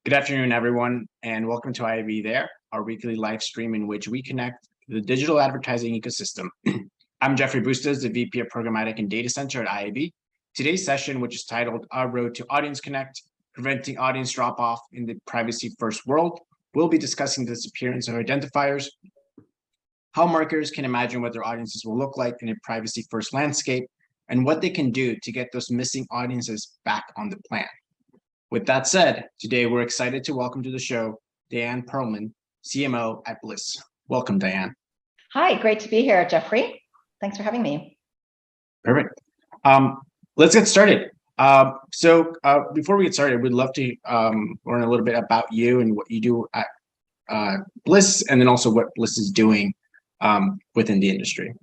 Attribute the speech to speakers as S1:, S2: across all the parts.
S1: Good afternoon, everyone, and welcome to IAB There, our weekly live stream in which we connect the digital advertising ecosystem. I'm Jeffrey Bustos, the VP of Programmatic and Data Center at IAB. Today's session, which is titled Our Road to Audience Connect, Preventing Audience Drop-Off in the Privacy-First World, we'll be discussing the disappearance of identifiers, how marketers can imagine what their audiences will look like in a privacy-first landscape, and what they can do to get those missing audiences back on the plan. With that said, today we're excited to welcome to the show Diane Perlman, CMO at Bliss. Welcome, Diane.
S2: Hi, great to be here, Jeffrey. Thanks for having me.
S1: Perfect. Let's get started. So before we get started, we'd love to learn a little bit about you and what you do at Bliss, and then also what Bliss is doing within the industry.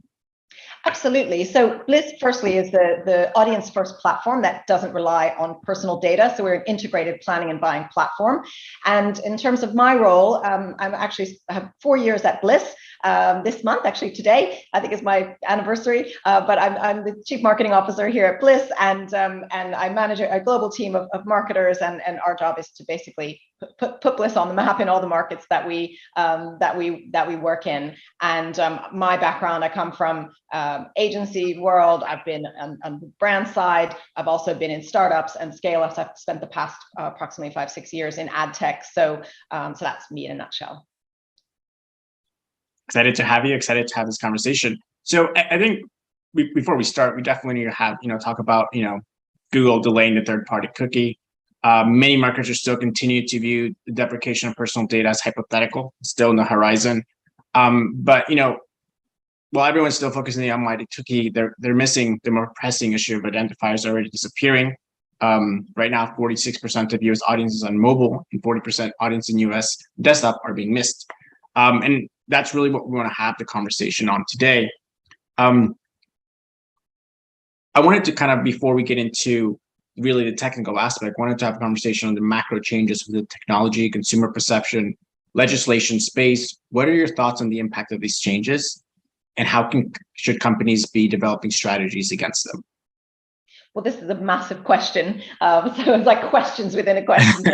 S2: Absolutely. So Bliss, firstly, is the audience-first platform that doesn't rely on personal data. So we're an integrated planning and buying platform. And in terms of my role, I have 4 years at Bliss. This month, actually today, I think is my anniversary, but I'm the Chief Marketing Officer here at Bliss, and I manage a global team of marketers, and our job is to basically put Bliss on the map in all the markets that we work in. And my background, I come from agency world. I've been on the brand side. I've also been in startups and scale-ups. I've spent the past approximately 5-6 years in ad tech. So that's me in a nutshell.
S1: Excited to have you. Excited to have this conversation. So I think before we start, we definitely need to have talk about Google delaying the third-party cookie. Many marketers still continue to view the deprecation of personal data as hypothetical, still in the horizon. But while everyone's still focusing on the unwanted cookie, they're missing the more pressing issue of identifiers already disappearing. Right now, 46% of U.S. audiences on mobile and 40% audience in U.S. desktop are being missed. And that's really what we want to have the conversation on today. I wanted to kind of, before we get into really the technical aspect, wanted to have a conversation on the macro changes with the technology, consumer perception, legislation space. What are your thoughts on the impact of these changes, and how should companies be developing strategies against them?
S2: Well, this is a massive question. So it's like questions within a question.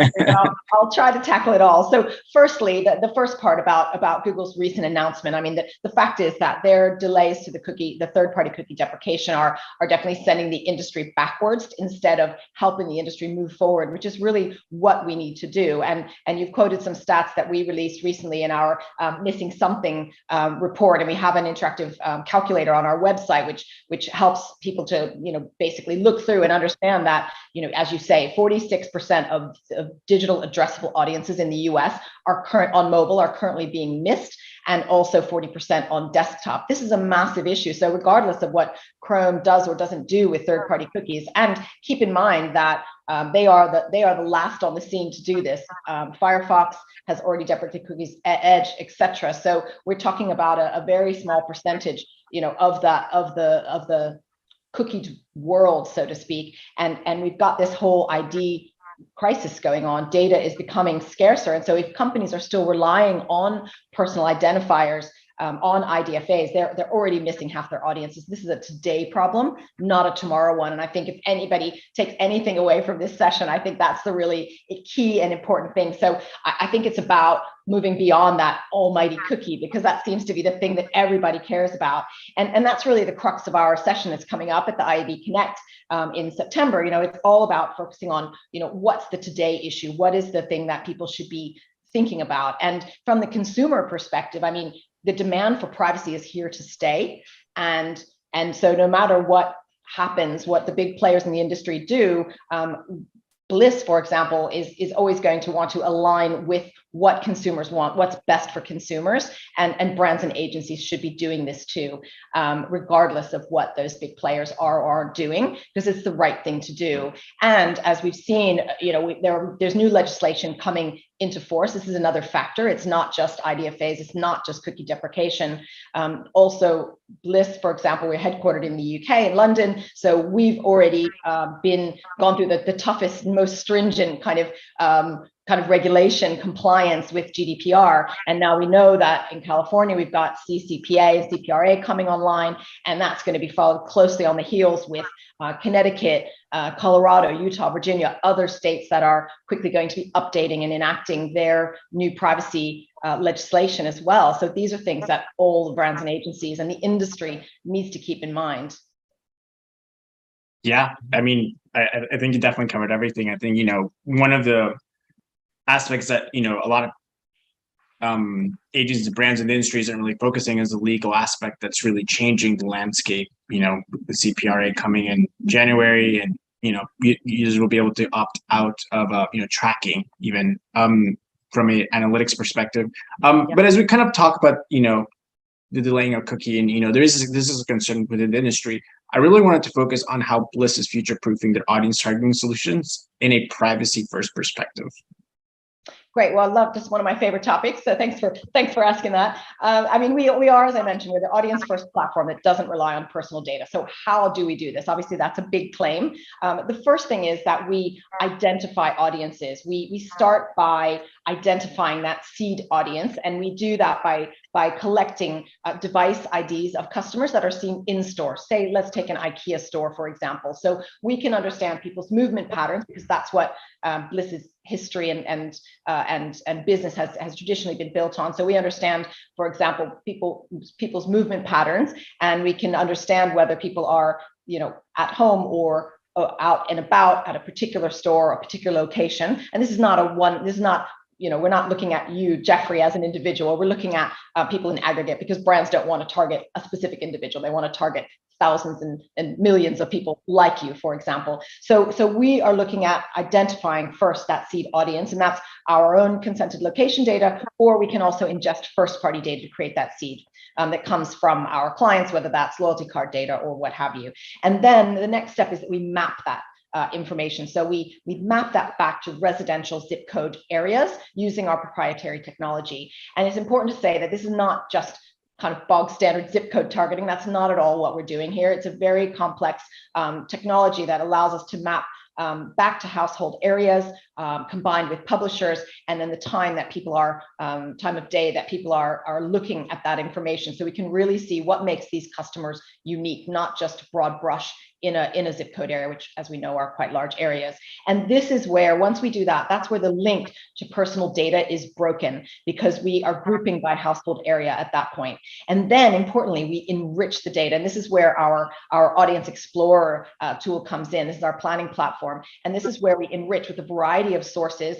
S2: I'll try to tackle it all. So firstly, the first part about Google's recent announcement, I mean, the fact is that their delays to the third-party cookie deprecation are definitely sending the industry backwards instead of helping the industry move forward, which is really what we need to do. And you've quoted some stats that we released recently in our Missing Something report, and we have an interactive calculator on our website, which helps people to basically look through and understand that, as you say, 46% of digital addressable audiences in the US are currently being missed, and also 40% on desktop. This is a massive issue. So regardless of what Chrome does or doesn't do with third-party cookies, and keep in mind that they are the last on the scene to do this. Firefox has already deprecated cookies, Edge, etc. So we're talking about a very small percentage, of the cookie world, so to speak, and we've got this whole ID crisis going on. Data is becoming scarcer, and so if companies are still relying on personal identifiers, on IDFAs, they're already missing half their audiences. This is a today problem, not a tomorrow one. And I think if anybody takes anything away from this session, I think that's the really key and important thing. So I think it's about moving beyond that almighty cookie, because that seems to be the thing that everybody cares about. And that's really the crux of our session that's coming up at the IAB Connect in September. It's all about focusing on, what's the today issue? What is the thing that people should be thinking about? And from the consumer perspective, I mean, the demand for privacy is here to stay. And so no matter what happens, what the big players in the industry do, Bliss, for example, is always going to want to align with what consumers want, what's best for consumers, and brands and agencies should be doing this too, regardless of what those big players are or aren't doing, because it's the right thing to do. And as we've seen, there's new legislation coming into force. This is another factor. It's not just IDFAs. It's not just cookie deprecation. Also, Bliss, for example, we're headquartered in the UK, in London. So we've already gone through the toughest, most stringent kind of regulation compliance with GDPR. And now we know that in California, we've got CCPA and CPRA coming online, and that's going to be followed closely on the heels with Connecticut, Colorado, Utah, Virginia, other states that are quickly going to be updating and enacting their new privacy legislation as well. So these are things that all the brands and agencies and the industry needs to keep in mind.
S1: Yeah, I mean, I think you definitely covered everything. I think, one of the aspects that, a lot of agencies, brands, and the industry isn't really focusing is the legal aspect that's really changing the landscape. The CPRA coming in January, and users will be able to opt out of tracking even from an analytics perspective. But as we kind of talk about the delaying of cookie, and this is a concern within the industry, I really wanted to focus on how Bliss is future-proofing their audience targeting solutions in a privacy-first perspective.
S2: Great. Well, I love this, one of my favorite topics. So thanks for asking that. I mean, we are, as I mentioned, we're the audience first platform that doesn't rely on personal data. So how do we do this? Obviously, that's a big claim. The first thing is that we identify audiences. We start by identifying that seed audience, and we do that by collecting device IDs of customers that are seen in store. Say, let's take an IKEA store, for example. So we can understand people's movement patterns, because that's what Bliss's history and business has traditionally been built on. So we understand, for example, people's movement patterns, and we can understand whether people are, at home or out and about at a particular store or a particular location. And this is not we're not looking at you, Jeffrey, as an individual. We're looking at people in aggregate, because brands don't want to target a specific individual. They want to target thousands and millions of people like you, for example. So we are looking at identifying first that seed audience, and that's our own consented location data, or we can also ingest first-party data to create that seed that comes from our clients, whether that's loyalty card data or what have you. And then the next step is that we map that information. So we map that back to residential zip code areas using our proprietary technology. And it's important to say that this is not just kind of bog standard zip code targeting. That's not at all what we're doing here. It's a very complex technology that allows us to map back to household areas, combined with publishers, and then the time that people are, time of day that people are looking at that information. So we can really see what makes these customers unique, not just broad brush in a zip code area, which, as we know, are quite large areas. And this is where, once we do that, that's where the link to personal data is broken, because we are grouping by household area at that point. And then, importantly, we enrich the data. And this is where our Audience Explorer tool comes in. This is our planning platform. And this is where we enrich with a variety of sources,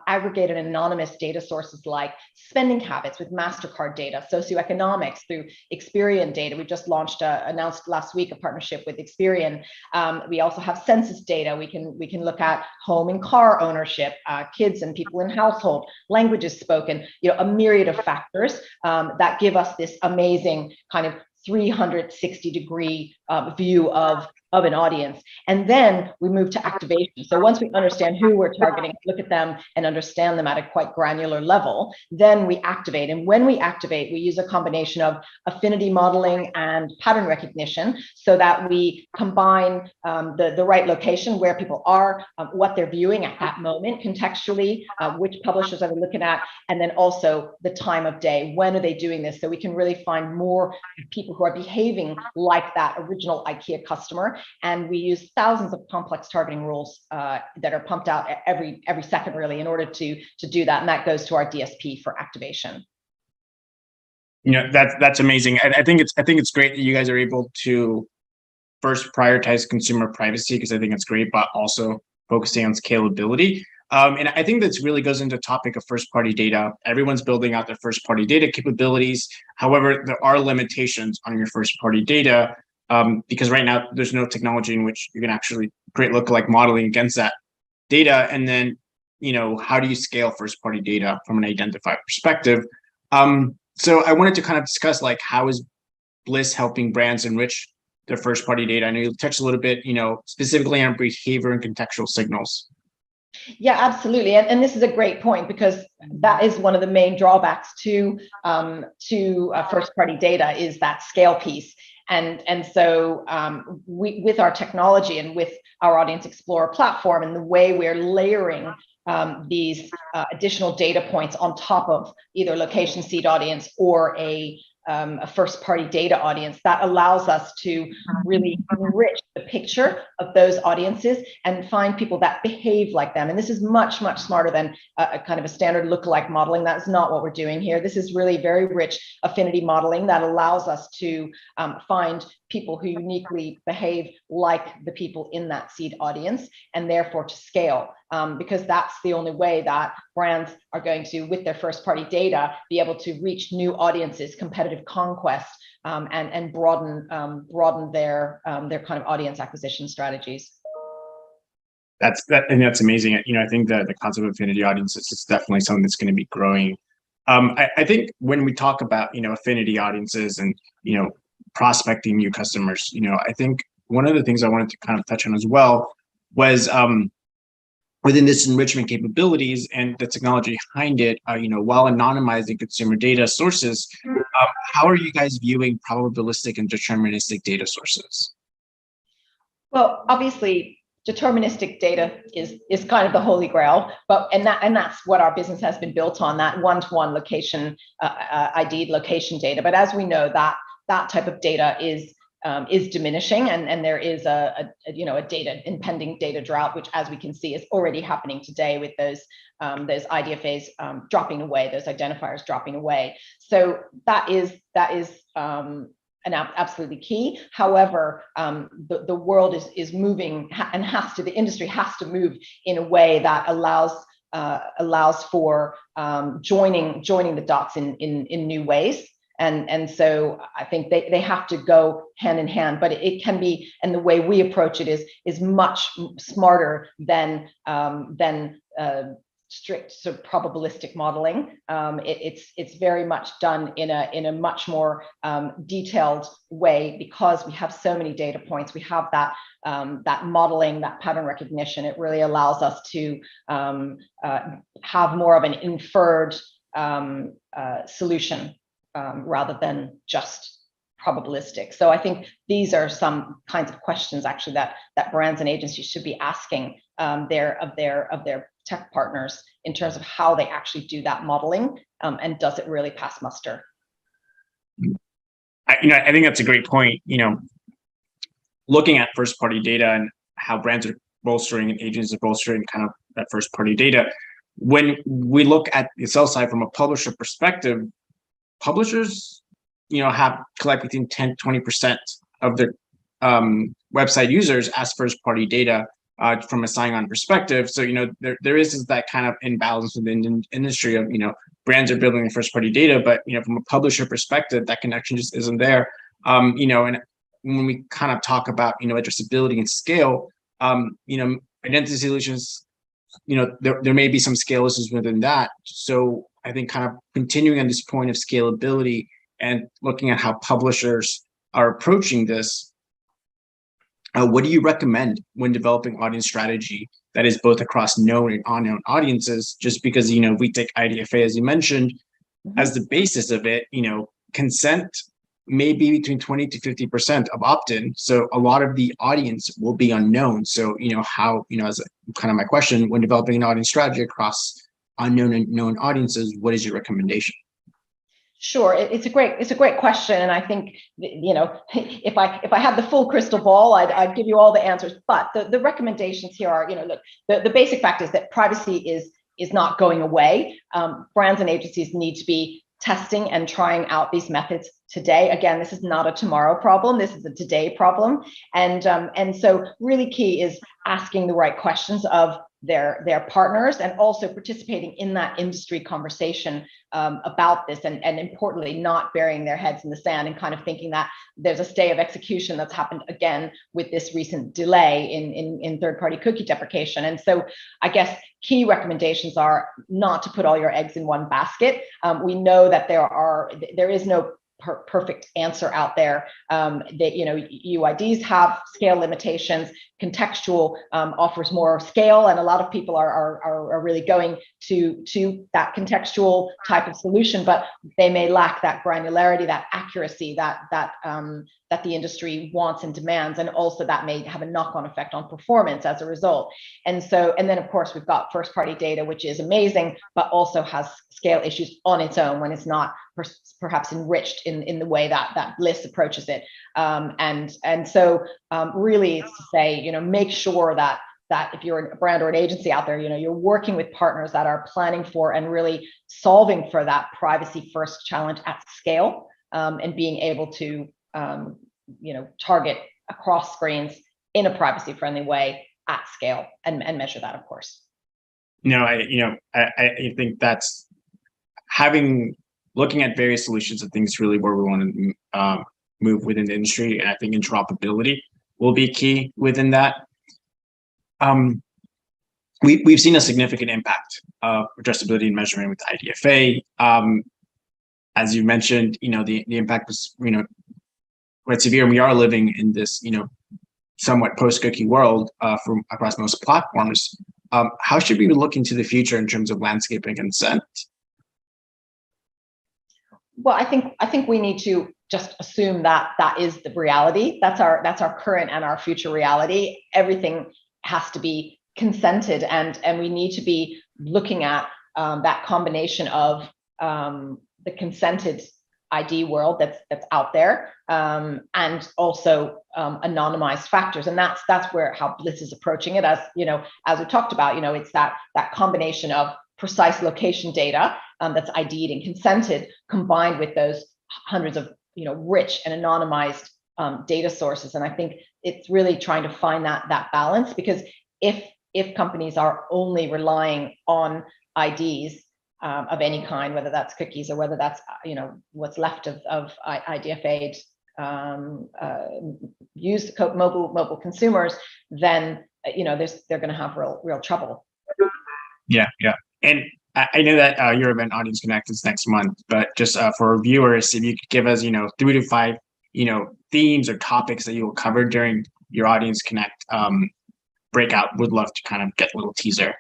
S2: aggregated anonymous data sources like spending habits with MasterCard data, socioeconomics through Experian data. We just announced last week a partnership with Experian. We also have census data. We can look at home and car ownership, kids and people in household, languages spoken, a myriad of factors that give us this amazing kind of 360-degree view of an audience. And then we move to activation. So once we understand who we're targeting, look at them and understand them at a quite granular level, then we activate. And when we activate, we use a combination of affinity modeling and pattern recognition, so that we combine the right location where people are, what they're viewing at that moment contextually, which publishers are they looking at, and then also the time of day. When are they doing this? So we can really find more people who are behaving like that original IKEA customer. And we use thousands of complex targeting rules that are pumped out every second, really, in order to do that. And that goes to our DSP for activation.
S1: That's amazing. I think it's great that you guys are able to first prioritize consumer privacy, because I think it's great, but also focusing on scalability. And I think this really goes into the topic of first-party data. Everyone's building out their first-party data capabilities. However, there are limitations on your first-party data, because right now there's no technology in which you can actually create lookalike modeling against that data. And then how do you scale first party data from an identifier perspective? So I wanted to kind of discuss like how is Bliss helping brands enrich their first party data? I know you touched a little bit, specifically on behavior and contextual signals.
S2: Yeah, absolutely. And this is a great point, because that is one of the main drawbacks to first party data, is that scale piece. And so we, with our technology and with our Audience Explorer platform and the way we're layering these additional data points on top of either location seed audience or a first party data audience, that allows us to really enrich the picture of those audiences and find people that behave like them. And this is much, much smarter than a kind of a standard lookalike modeling. That's not what we're doing here. This is really very rich affinity modeling that allows us to find people who uniquely behave like the people in that seed audience, and therefore to scale, because that's the only way that brands are going to, with their first party data, be able to reach new audiences, competitive conquest, and broaden their kind of audience acquisition strategies.
S1: And that's amazing. I think that the concept of affinity audiences is definitely something that's going to be growing. I think when we talk about affinity audiences and prospecting new customers, I think one of the things I wanted to kind of touch on as well was within this enrichment capabilities and the technology behind it, while anonymizing consumer data sources, how are you guys viewing probabilistic and deterministic data sources?
S2: Well, obviously, deterministic data is kind of the holy grail, and that's what our business has been built on, that one-to-one location ID location data. But as we know, that type of data is diminishing, and there is a impending data drought, which, as we can see, is already happening today with those IDFAs dropping away, those identifiers dropping away. So that is and absolutely key. However, the world is moving, and the industry has to move in a way that allows for joining the dots in new ways. And so I think they have to go hand in hand, but it can be, and the way we approach it is much smarter than strict sort of probabilistic modeling. It's very much done in a much more detailed way, because we have so many data points. We have that modeling, that pattern recognition. It really allows us to have more of an inferred solution rather than just probabilistic. So I think these are some kinds of questions actually that brands and agencies should be asking of their tech partners in terms of how they actually do that modeling, and does it really pass muster?
S1: I think that's a great point. Looking at first party data and how brands are bolstering and agencies are bolstering kind of that first party data. When we look at the sell side from a publisher perspective, publishers, have collected between 10-20% of their website users as first party data from a sign-on perspective. So, there is that kind of imbalance within the industry of, brands are building their first party data, but, from a publisher perspective, that connection just isn't there. And when we kind of talk about, addressability and scale, identity solutions, there may be some scale issues within that. So I think kind of continuing on this point of scalability and looking at how publishers are approaching this, what do you recommend when developing audience strategy that is both across known and unknown audiences? Just because, we take IDFA, as you mentioned, as the basis of it, consent may be between 20 to 50% of opt-in. So a lot of the audience will be unknown. So, how, as kind of my question, when developing an audience strategy across unknown and known audiences, what is your recommendation?
S2: Sure, it's a great question, and I think if I had the full crystal ball, I'd give you all the answers. But the recommendations here are, look, the basic fact is that privacy is not going away. Brands and agencies need to be testing and trying out these methods today. Again, this is not a tomorrow problem. This is a today problem, and so really key is asking the right questions of their partners, and also participating in that industry conversation about this, and importantly, not burying their heads in the sand and kind of thinking that there's a stay of execution that's happened again with this recent delay in third-party cookie deprecation. And so I guess key recommendations are not to put all your eggs in one basket. We know that there is no perfect answer out there. That, you know, UIDs have scale limitations. Contextual offers more scale, and a lot of people are really going to that contextual type of solution, but they may lack that granularity, that accuracy that the industry wants and demands, and also that may have a knock-on effect on performance as a result. And then of course we've got first-party data, which is amazing, but also has scale issues on its own when it's not perhaps enriched in the way that Bliss approaches it. And so really it's to say, you know, make sure that if you're a brand or an agency out there, you know, you're working with partners that are planning for and really solving for that privacy first challenge at scale, and being able to you know, target across screens in a privacy friendly way at scale, and measure that, of course.
S1: No, I think that's looking at various solutions, I think is really where we want to move within the industry. And I think interoperability will be key within that. We've seen a significant impact of addressability and measurement with IDFA. As you mentioned, you know, the impact was, you know, quite severe. We are living in this, you know, somewhat post-cookie world from across most platforms. How should we be looking to the future in terms of landscape and consent?
S2: Well, I think we need to just assume that is the reality. That's our current and our future reality. Everything has to be consented, and we need to be looking at that combination of the consented ID world that's out there, and also anonymized factors. And that's how Bliss is approaching it. As you know, as we talked about, you know, it's that combination of precise location data that's ID'd and consented, combined with those hundreds of, you know, rich and anonymized data sources. And I think it's really trying to find that balance, because if companies are only relying on IDs of any kind, whether that's cookies or whether that's, you know, what's left of IDFA'd used mobile consumers, then, you know, they're going to have real trouble.
S1: Yeah. And I know that your event Audience Connect is next month, but just for viewers, if you could give us, you know, 3 to 5, you know, themes or topics that you will cover during your Audience Connect breakout, would love to kind of get a little teaser.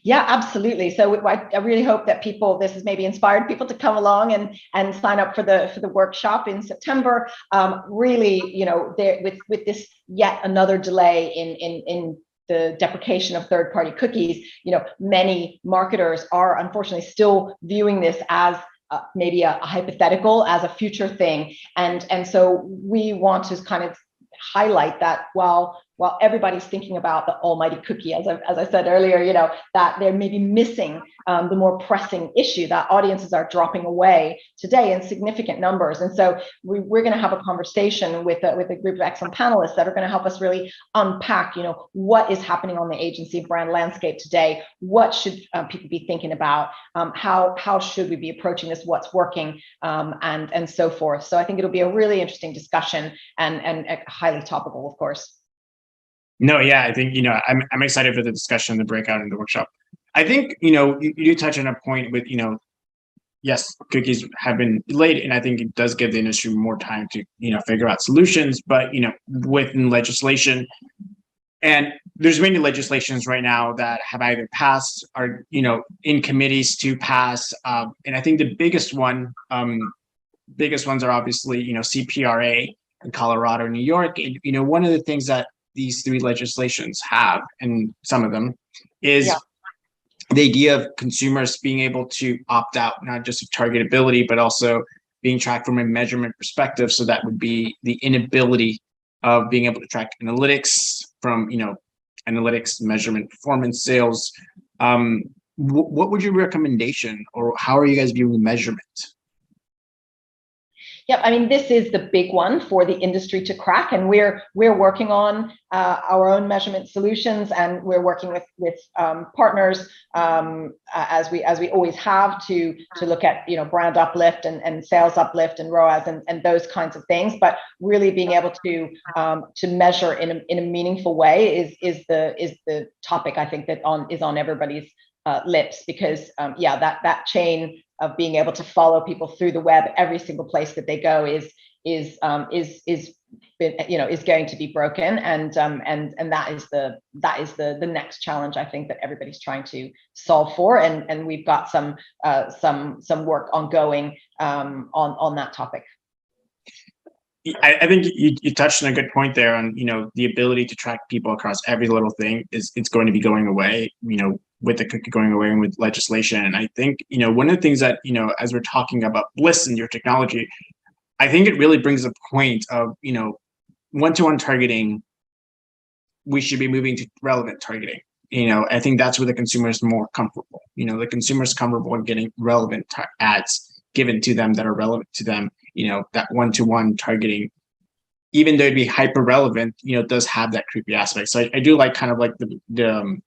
S2: Yeah, absolutely. So I really hope that this has maybe inspired people to come along and sign up for the workshop in September. Really, you know, with this yet another delay in the deprecation of third-party cookies, you know, many marketers are unfortunately still viewing this as maybe a hypothetical, as a future thing, and so we want to kind of highlight that while everybody's thinking about the almighty cookie, as I said earlier, you know, that they're maybe missing the more pressing issue that audiences are dropping away today in significant numbers. And so we're going to have a conversation with a group of excellent panelists that are going to help us really unpack, you know, what is happening on the agency brand landscape today, what should people be thinking about, how should we be approaching this, what's working, and so forth. So I think it'll be a really interesting discussion, and highly topical, of course.
S1: No, yeah, I think, you know, I'm excited for the discussion, the breakout, and the workshop. I think, you know, you do touch on a point with, you know, yes, cookies have been delayed, and I think it does give the industry more time to, you know, figure out solutions. But, you know, within legislation, and there's many legislations right now that have either passed or, you know, in committees to pass. And I think the biggest ones are obviously, you know, CPRA in Colorado, New York. And, you know, one of the things that these 3 legislations have, and some of them, is the idea of consumers being able to opt out, not just of targetability, but also being tracked from a measurement perspective. So that would be the inability of being able to track analytics from, you know, analytics, measurement, performance, sales. What would your recommendation, or how are you guys viewing measurement?
S2: Yeah, I mean, this is the big one for the industry to crack, and we're working on our own measurement solutions, and we're working with partners as we always have to look at brand uplift and sales uplift and ROAS and those kinds of things. But really being able to measure in a meaningful way is the topic, I think, that is on everybody's lips, because that chain of being able to follow people through the web every single place that they go is going to be broken, and that is the next challenge, I think, that everybody's trying to solve for, and we've got some work ongoing on that topic.
S1: I think you touched on a good point there on the ability to track people across every little thing it's going to be going away, with the cookie going away and with legislation. And I think one of the things that as we're talking about Bliss and your technology, I think it really brings a point of one-to-one targeting. We should be moving to relevant targeting. I think that's where the consumer is more comfortable. The consumer is comfortable in getting relevant ads given to them that are relevant to them. That one-to-one targeting, even though it'd be hyper relevant, does have that creepy aspect. So I do like kind of like the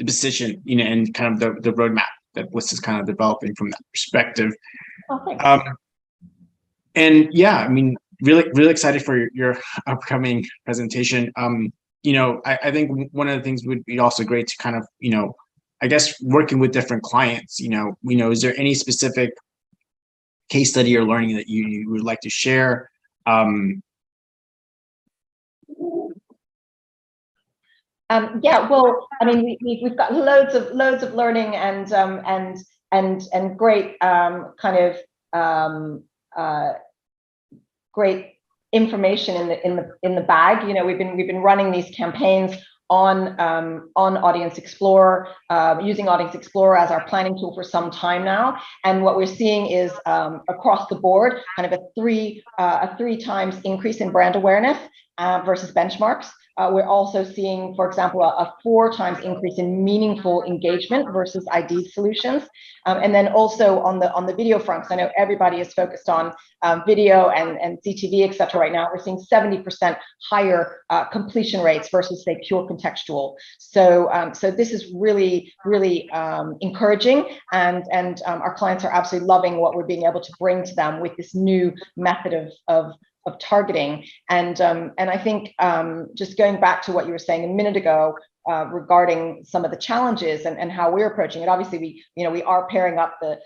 S1: position, and kind of the roadmap that Bliss is kind of developing from that perspective.
S2: Oh, thanks.
S1: And yeah, I mean, really excited for your upcoming presentation. I think one of the things would be also great to kind of, I guess, working with different clients, is there any specific case study or learning that you would like to share?
S2: Yeah, well, I mean, we've got loads of learning and great kind of great information in the bag. We've been running these campaigns on Audience Explorer, using Audience Explorer as our planning tool for some time now, and what we're seeing is across the board kind of a three times increase in brand awareness versus benchmarks. We're also seeing, for example, a 4 times increase in meaningful engagement versus ID solutions. And then also on the video front, because I know everybody is focused on video and CTV, et cetera, right now, we're seeing 70% higher completion rates versus, say, pure contextual. So this is really encouraging, and our clients are absolutely loving what we're being able to bring to them with this new method of targeting. And I think just going back to what you were saying a minute ago regarding some of the challenges and how we're approaching it. Obviously, we are pairing up the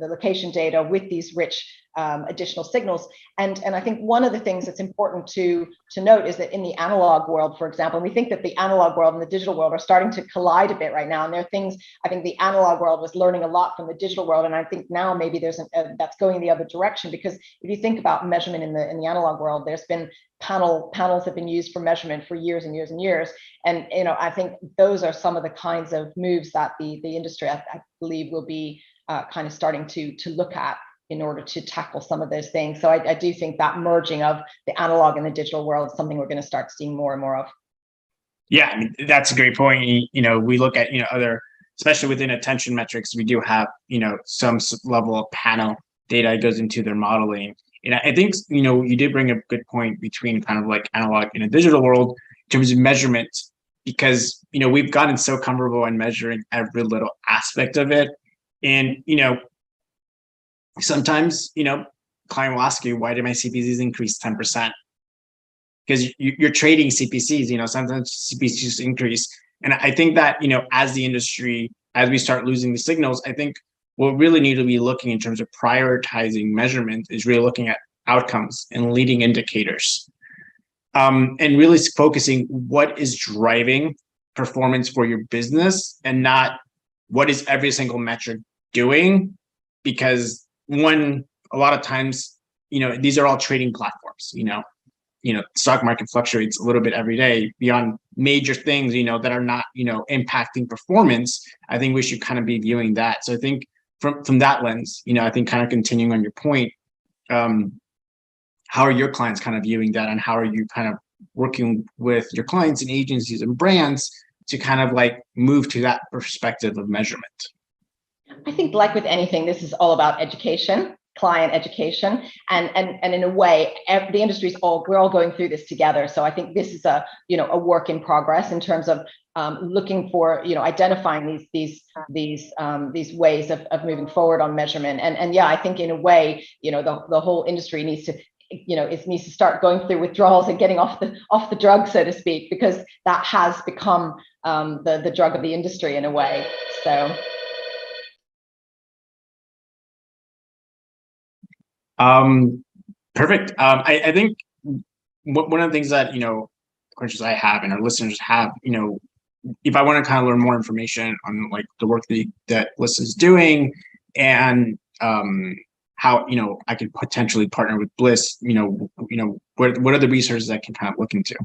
S2: location data with these rich additional signals. And I think one of the things that's important to note is that in the analog world, for example, and we think that the analog world and the digital world are starting to collide a bit right now. And there are things, I think the analog world was learning a lot from the digital world. And I think now maybe there's that's going the other direction, because if you think about measurement in the analog world, there's been panels have been used for measurement for years and years and years. And I think those are some of the kinds of moves that the industry, I believe, will be kind of starting to look at in order to tackle some of those things. So I do think that merging of the analog and the digital world is something we're going to start seeing more and more of.
S1: Yeah, I mean, that's a great point. We look at other, especially within attention metrics, we do have some level of panel data goes into their modeling. And I think you did bring a good point between kind of like analog and a digital world in terms of measurement, because we've gotten so comfortable in measuring every little aspect of it. And sometimes client will ask you, why did my CPCs increase 10%? Because you're trading CPCs. Sometimes CPCs increase. And I think that as the industry, as we start losing the signals, I think what we really need to be looking in terms of prioritizing measurement is really looking at outcomes and leading indicators, and really focusing what is driving performance for your business, and not what is every single metric doing. Because a lot of times, these are all trading platforms. Stock market fluctuates a little bit every day beyond major things, that are not, impacting performance. I think we should kind of be viewing that. So I think from that lens, I think kind of continuing on your point, how are your clients kind of viewing that, and how are you kind of working with your clients and agencies and brands to kind of like move to that perspective of measurement?
S2: I think, like with anything, this is all about education. client education, and in a way, the industry's we're all going through this together. So I think this is a work in progress in terms of looking for, identifying these ways of moving forward on measurement. And yeah, I think in a way, the whole industry needs to, it needs to start going through withdrawals and getting off the drug, so to speak, because that has become the drug of the industry in a way. So.
S1: Perfect. I think one of the things that, questions I have and our listeners have, if I want to kind of learn more information on like the work that Bliss is doing, and how I could potentially partner with Bliss, what are the resources I can kind of look into?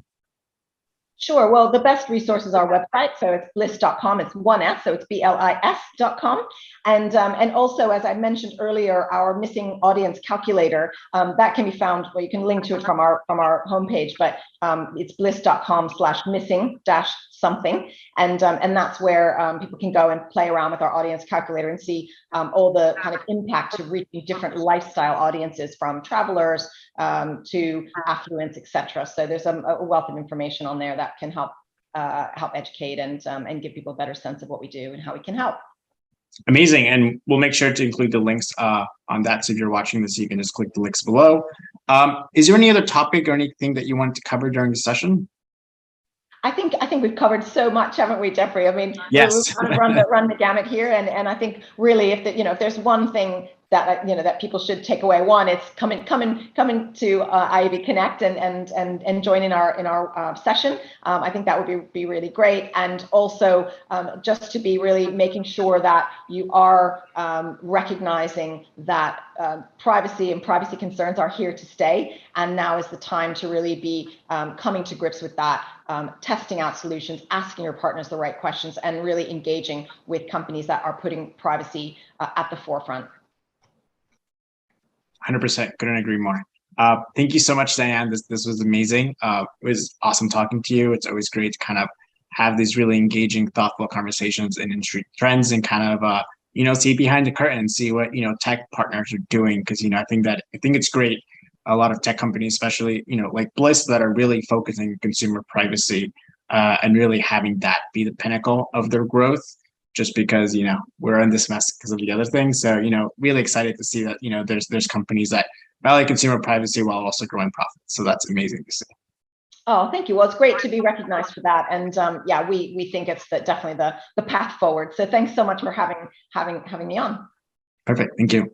S2: Sure. Well, the best resource is our website. So it's bliss.com. It's one S, so it's BLIS.com. And also, as I mentioned earlier, our missing audience calculator, that can be found, well, you can link to it from our homepage, but it's bliss.com/missing-something. And that's where people can go and play around with our audience calculator and see all the kind of impact to reaching different lifestyle audiences, from travelers to affluence, etc. So there's a wealth of information on there that can help educate and give people a better sense of what we do and how we can help.
S1: Amazing. And we'll make sure to include the links on that. So if you're watching this, you can just click the links below. Is there any other topic or anything that you wanted to cover during the session?
S2: I think we've covered so much, haven't we, Jeffrey? I mean,
S1: yes.
S2: We've kind of run the gamut here, and I think really, if there's one thing that that people should take away, one, it's coming to IAB Connect and join in our session. I think that would be really great, and also just to be really making sure that you are recognizing that privacy and privacy concerns are here to stay, and now is the time to really be coming to grips with that. Testing out solutions, asking your partners the right questions, and really engaging with companies that are putting privacy at the forefront.
S1: 100%. Couldn't agree more. Thank you so much, Diane. This was amazing. It was awesome talking to you. It's always great to kind of have these really engaging, thoughtful conversations in industry trends, and kind of see behind the curtain and see what tech partners are doing. Because I think it's great. A lot of tech companies, especially like Bliss, that are really focusing on consumer privacy and really having that be the pinnacle of their growth. Just because we're in this mess because of the other things. So really excited to see that there's companies that value consumer privacy while also growing profits. So that's amazing to see.
S2: Oh, thank you. Well, it's great to be recognized for that, and yeah, we think it's definitely the path forward. So thanks so much for having me on.
S1: Perfect. Thank you.